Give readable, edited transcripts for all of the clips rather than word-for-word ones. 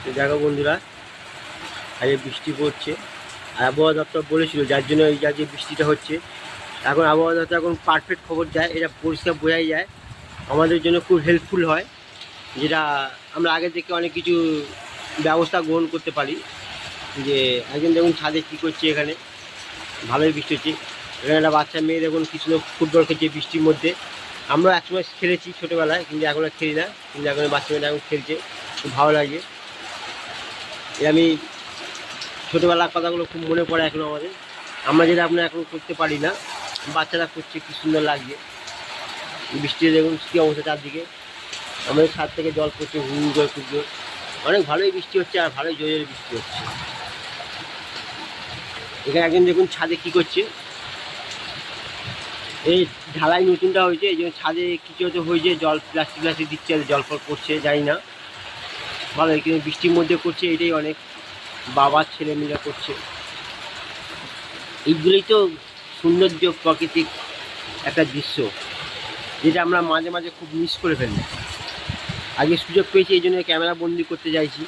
তো দেখো বন্ধুরা, আজকে বৃষ্টি পড়ছে। আর আবহাওয়া দপ্তর বলেছিল যার জন্য এই যে বৃষ্টিটা হচ্ছে, এখন আবহাওয়া দপ্তর এখন পারফেক্ট খবর দেয়, এটা পরিষ্কার বোঝাই যায়, আমাদের জন্য খুব হেল্পফুল হয়। যেটা আমরা আগে থেকে অনেক কিছু ব্যবস্থা গ্রহণ করতে পারি। যে একজন দেখুন ছাদে কী করছে, এখানে ভালোই বৃষ্টি হচ্ছে। এখানে একটা বাচ্চা মেয়ে দেখুন কিছু লোক ফুটবল খেলছে বৃষ্টির মধ্যে। আমরা একসময় খেলেছি ছোটোবেলায়, কিন্তু এখন আর খেলি না, কিন্তু এখন বাচ্চা মেয়েরা এখন খেলছে, খুব ভালো লাগে। আমি ছোটোবেলার কথাগুলো খুব মনে পড়ে এখনও আমাদের, আমরা যেটা আপনার এখন করতে পারি না, বাচ্চারা করছে, কী সুন্দর লাগছে। বৃষ্টিতে দেখুন কী অবস্থা চারদিকে, আমাদের ছাদ থেকে জল পড়ছে হু হু করে, খুব জোর, অনেক ভালোই বৃষ্টি হচ্ছে, আর ভালোই জোরে জোরে বৃষ্টি হচ্ছে। এখানে একজন দেখুন ছাদে কী করছে, এই ঢালাই নতুনটা হয়েছে, এই জন্য ছাদে কিছু হয়তো হয়েছে, জল প্লাস্টিক দিচ্ছে, জল ফল পড়ছে, জানি না, ভালো, কিন্তু বৃষ্টির মধ্যে করছে, এটাই অনেক। বাবার ছেলে মেয়েরা করছে, এইগুলোই তো সৌন্দর্য, প্রাকৃতিক একটা দৃশ্য, যেটা আমরা মাঝে মাঝে খুব মিস করে ফেলি। আগে সুযোগ পেয়েছি, এই জন্য ক্যামেরা বন্দি করতে চাইছি।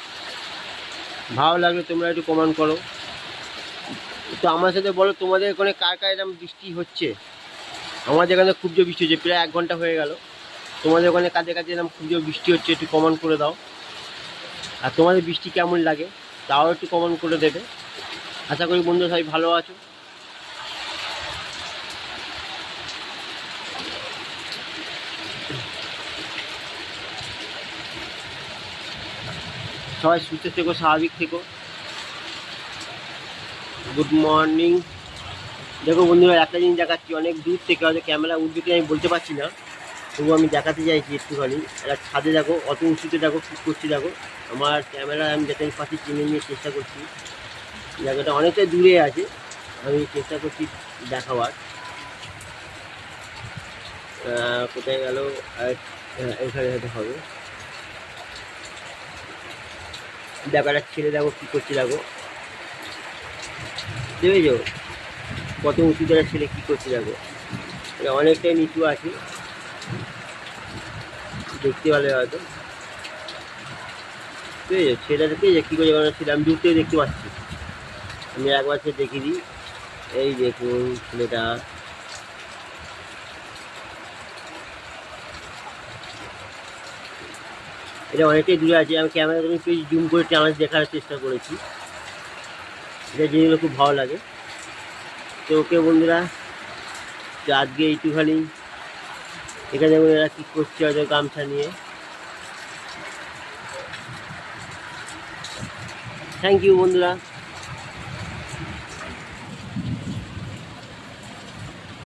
ভালো লাগলে তোমরা একটু কমেন্ট করো। তো আমার সাথে বলো, তোমাদের ওখানে কার কার এরকম বৃষ্টি হচ্ছে? আমাদের এখানে খুব জোর বৃষ্টি হচ্ছে, প্রায় 1 ঘন্টা হয়ে গেল। তোমাদের ওখানে কাজে কাজে এরকম খুব জোর বৃষ্টি হচ্ছে, একটু কমেন্ট করে দাও। আর তোমাদের বৃষ্টি কেমন লাগে তাও একটু কমেন্ট করে দেবে। আশা করি বন্ধুরা সবাই ভালো আছো। সবাই সুস্থ থেকো, স্বাভাবিক থেকো। Good morning. দেখো বন্ধুরা, একটা জিনিস দেখাচ্ছি, অনেক দূর থেকে, হয়তো ক্যামেরা উঠবে কি আমি বলতে পারছি না, তবু আমি দেখাতে চাইছি একটুখানি। একটা ছাদে দেখো, অত উঁচুতে দেখো কী করছি, দেখো আমার ক্যামেরা আমি যাতে আমি পাচ্ছি চিনে নিয়ে চেষ্টা করছি। জায়গাটা অনেকটা দূরে আছে, আমি চেষ্টা করছি দেখাবার। কোথায় গেল? এখানে হয়তো হবে। দেখো একটা ছেলে, দেখো কী করছে, দেখো দেখেছো কত উঁচুতে একটা ছেলে কী করছে, দেখো এটা অনেকটাই নিচু আছে, দেখতে পারলে হয়তো। ঠিক আছে, ছেলেটাকে কী করে ছেলে আমি দূর থেকে দেখতে পাচ্ছি, আমি একবার সে দেখিয়ে দিই। এই দেখুন ছেলেটা, এটা অনেকটাই দূরে আছে, আমি ক্যামেরা থেকে একটু জুম করে টানার দেখার চেষ্টা করেছি, এটা জিনিসগুলো খুব ভালো লাগে। তো ওকে বন্ধুরা, তো আজকে এইটুখানি। এখানে দেখুন এরা কী করছে, হয়তো গামছা নিয়ে। থ্যাংক ইউ বন্ধুরা।